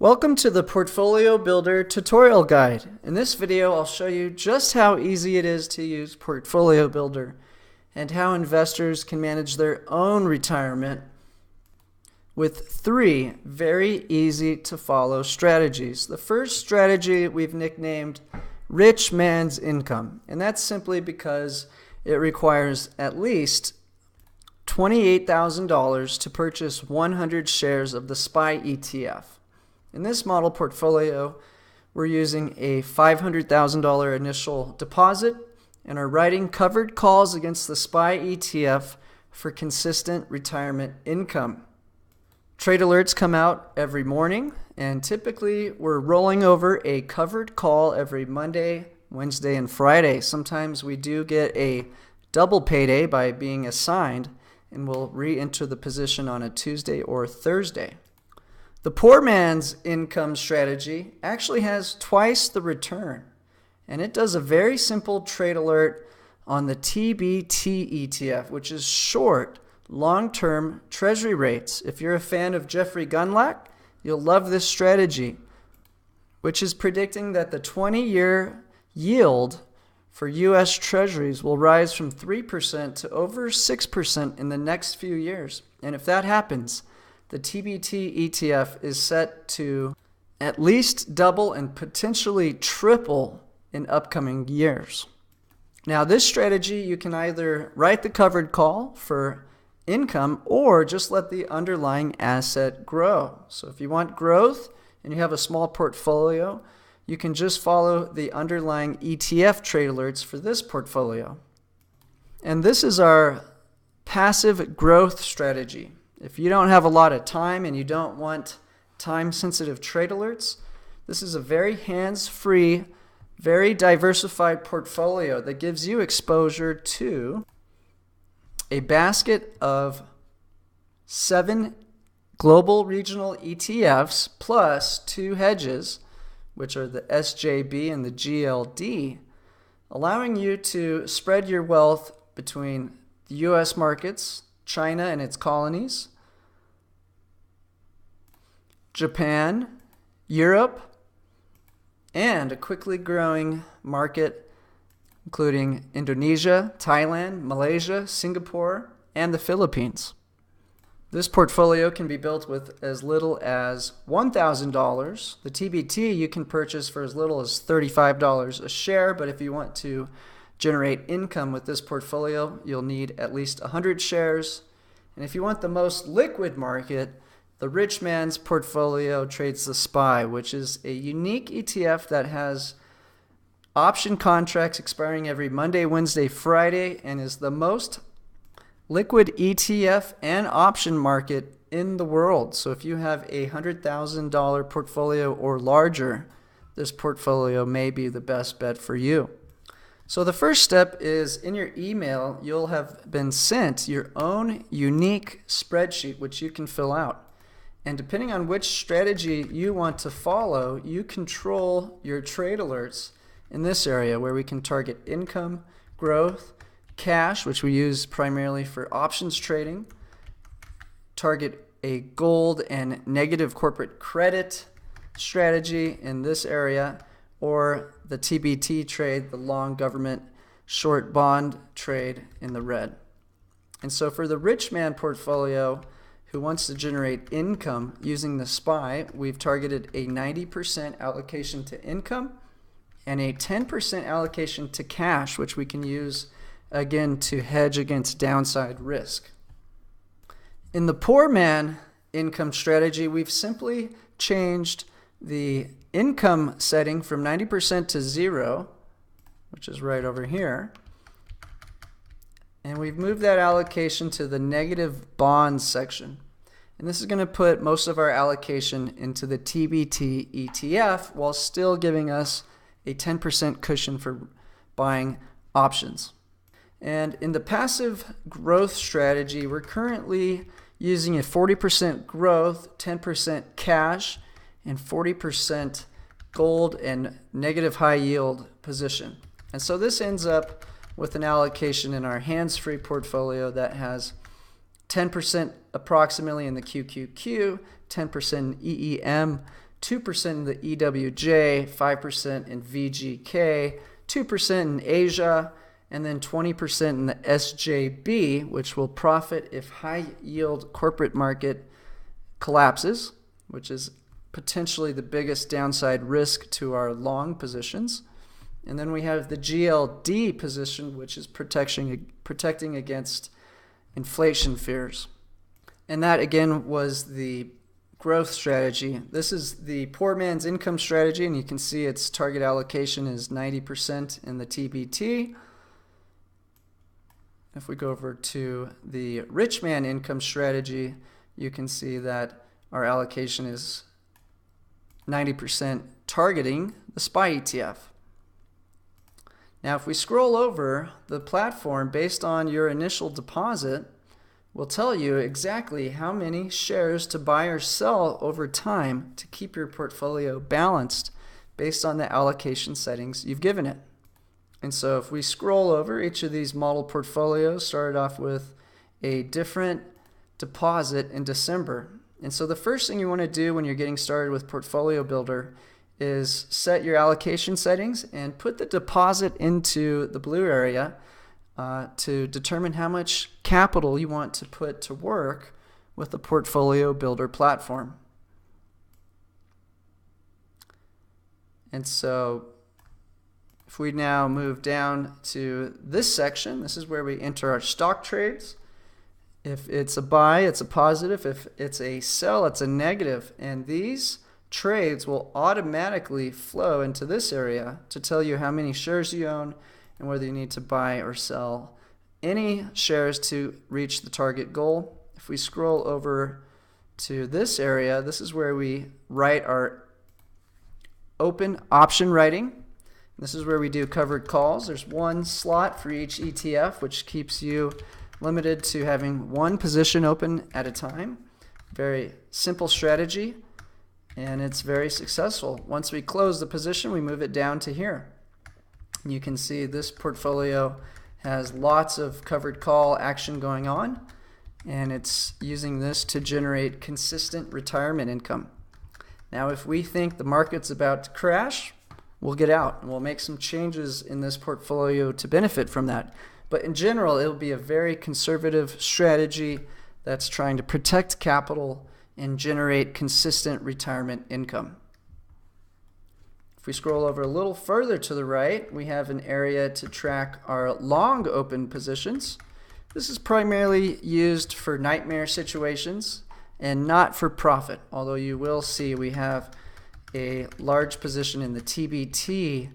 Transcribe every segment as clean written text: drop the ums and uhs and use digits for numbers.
Welcome to the Portfolio Builder tutorial guide. In this video, I'll show you just how easy it is to use Portfolio Builder and how investors can manage their own retirement with three very easy to follow strategies. The first strategy we've nicknamed Rich Man's Income, and that's simply because it requires at least $28,000 to purchase 100 shares of the SPY ETF. In this model portfolio, we're using a $500,000 initial deposit and are writing covered calls against the SPY ETF for consistent retirement income. Trade alerts come out every morning, and typically we're rolling over a covered call every Monday, Wednesday, and Friday. Sometimes we do get a double payday by being assigned, and we'll re-enter the position on a Tuesday or Thursday. The poor man's income strategy actually has twice the return, and it does a very simple trade alert on the TBT ETF, which is short, long-term treasury rates. If you're a fan of Jeffrey Gundlach, you'll love this strategy, which is predicting that the 20-year yield for U.S. treasuries will rise from 3% to over 6% in the next few years. And if that happens, the TBT ETF is set to at least double and potentially triple in upcoming years. Now, this strategy, you can either write the covered call for income or just let the underlying asset grow. So if you want growth and you have a small portfolio, you can just follow the underlying ETF trade alerts for this portfolio. And this is our passive growth strategy. If you don't have a lot of time and you don't want time-sensitive trade alerts, this is a very hands-free, very diversified portfolio that gives you exposure to a basket of 7 global regional ETFs plus 2 hedges, which are the SJB and the GLD, allowing you to spread your wealth between the U.S. markets, China and its colonies, Japan, Europe, and a quickly growing market including Indonesia, Thailand, Malaysia, Singapore, and the Philippines. This portfolio can be built with as little as $1,000. The TBT you can purchase for as little as $35 a share, but if you want to generate income with this portfolio, you'll need at least 100 shares. And if you want the most liquid market, the Rich Man's portfolio trades the SPY, which is a unique ETF that has option contracts expiring every Monday, Wednesday, Friday, and is the most liquid ETF and option market in the world. So if you have a $100,000 portfolio or larger, this portfolio may be the best bet for you. So the first step is in your email, you'll have been sent your own unique spreadsheet, which you can fill out. And depending on which strategy you want to follow, you control your trade alerts in this area where we can target income, growth, cash, which we use primarily for options trading, target a gold and negative corporate credit strategy in this area, or the TBT trade, the long government short bond trade in the red. And so for the Rich Man portfolio who wants to generate income using the SPY, we've targeted a 90% allocation to income and a 10% allocation to cash, which we can use again to hedge against downside risk. In the poor man income strategy, we've simply changed the income setting from 90% to 0, which is right over here, and we've moved that allocation to the negative bonds section. And this is going to put most of our allocation into the TBT ETF while still giving us a 10% cushion for buying options. And in the passive growth strategy, we're currently using a 40% growth, 10% cash, and 40% gold and negative high yield position. And so this ends up with an allocation in our hands-free portfolio that has 10% approximately in the QQQ, 10% in EEM, 2% in the EWJ, 5% in VGK, 2% in Asia, and then 20% in the SJB, which will profit if high yield corporate market collapses, which is potentially the biggest downside risk to our long positions. And then we have the GLD position, which is protecting against inflation fears. And that again was the growth strategy. This is the poor man's income strategy, and you can see its target allocation is 90% in the TBT. If we go over to the rich man income strategy, you can see that our allocation is 90% targeting the SPY ETF. Now, if we scroll over, the platform, based on your initial deposit, will tell you exactly how many shares to buy or sell over time to keep your portfolio balanced based on the allocation settings you've given it. And so if we scroll over, each of these model portfolios started off with a different deposit in December. And so the first thing you want to do when you're getting started with Portfolio Builder is set your allocation settings and put the deposit into the blue area to determine how much capital you want to put to work with the Portfolio Builder platform. And so if we now move down to this section, this is where we enter our stock trades. If it's a buy, it's a positive. If it's a sell, it's a negative. And these trades will automatically flow into this area to tell you how many shares you own and whether you need to buy or sell any shares to reach the target goal. If we scroll over to this area, this is where we write our open option writing. This is where we do covered calls. There's one slot for each ETF, which keeps you limited to having one position open at a time. Very simple strategy, and it's very successful. Once we close the position, we move it down to here. You can see this portfolio has lots of covered call action going on, and it's using this to generate consistent retirement income. Now, if we think the market's about to crash, we'll get out and we'll make some changes in this portfolio to benefit from that. But in general, it'll be a very conservative strategy that's trying to protect capital and generate consistent retirement income. If we scroll over a little further to the right, we have an area to track our long open positions. This is primarily used for nightmare situations and not for profit, although you will see we have a large position in the TBT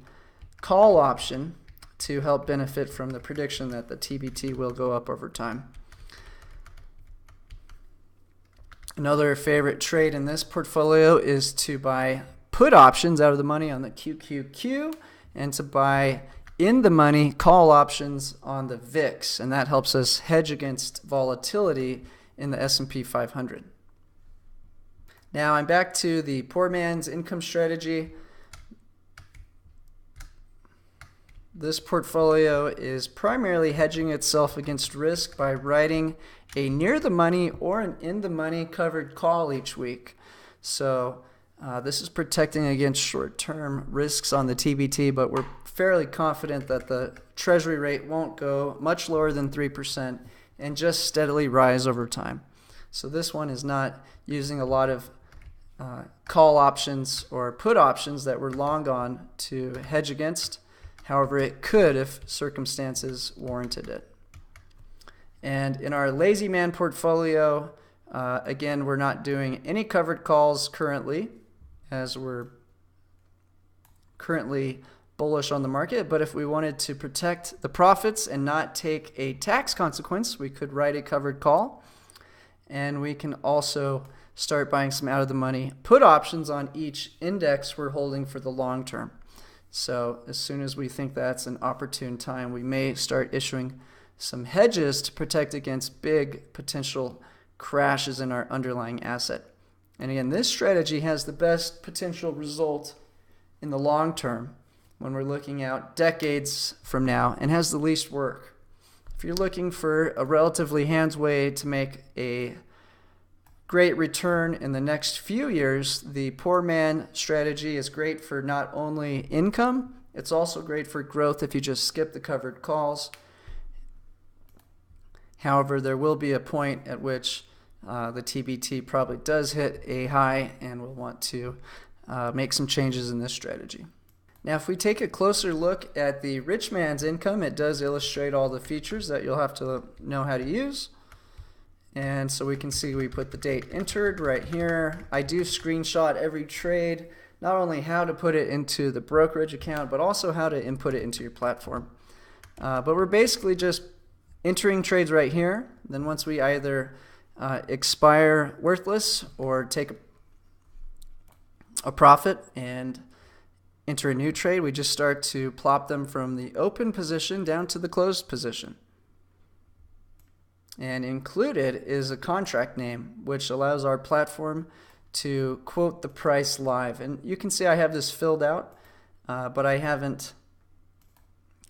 call option to help benefit from the prediction that the TBT will go up over time. Another favorite trade in this portfolio is to buy put options out of the money on the QQQ and to buy in the money call options on the VIX, and that helps us hedge against volatility in the S&P 500. Now I'm back to the poor man's income strategy. This portfolio is primarily hedging itself against risk by writing a near the money or an in the money covered call each week. So this is protecting against short-term risks on the TBT, but we're fairly confident that the treasury rate won't go much lower than 3% and just steadily rise over time. So this one is not using a lot of call options or put options that we're long on to hedge against. However, it could if circumstances warranted it. And in our lazy man portfolio, again, we're not doing any covered calls currently, as we're currently bullish on the market. But if we wanted to protect the profits and not take a tax consequence, we could write a covered call. And we can also start buying some out of the money put options on each index we're holding for the long term. So as soon as we think that's an opportune time, we may start issuing some hedges to protect against big potential crashes in our underlying asset. And again, this strategy has the best potential result in the long term when we're looking out decades from now, and has the least work. If you're looking for a relatively hands way to make a great return in the next few years, the poor man strategy is great for not only income, it's also great for growth if you just skip the covered calls. However, there will be a point at which the TBT probably does hit a high and we'll want to make some changes in this strategy. Now, if we take a closer look at the rich man's income, it does illustrate all the features that you'll have to know how to use. And so we can see we put the date entered right here. I do screenshot every trade, not only how to put it into the brokerage account, but also how to input it into your platform. But we're basically just entering trades right here. Then once we either expire worthless or take a profit and enter a new trade, we just start to plop them from the open position down to the closed position. And included is a contract name, which allows our platform to quote the price live. And you can see I have this filled out, but I haven't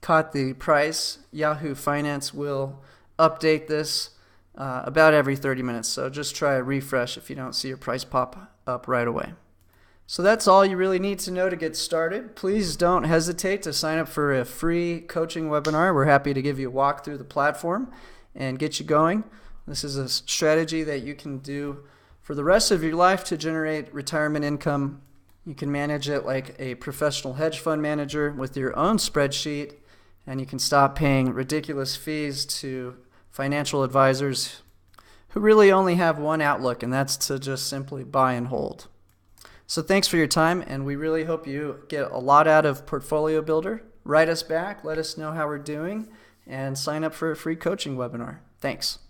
caught the price. Yahoo Finance will update this about every 30 minutes. So just try a refresh if you don't see your price pop up right away. So that's all you really need to know to get started. Please don't hesitate to sign up for a free coaching webinar. We're happy to give you a walk through the platform and get you going. This is a strategy that you can do for the rest of your life to generate retirement income. You can manage it like a professional hedge fund manager with your own spreadsheet, and you can stop paying ridiculous fees to financial advisors who really only have one outlook, and that's to just simply buy and hold. So thanks for your time, and we really hope you get a lot out of Portfolio Builder. Write us back, let us know how we're doing, and sign up for a free coaching webinar. Thanks.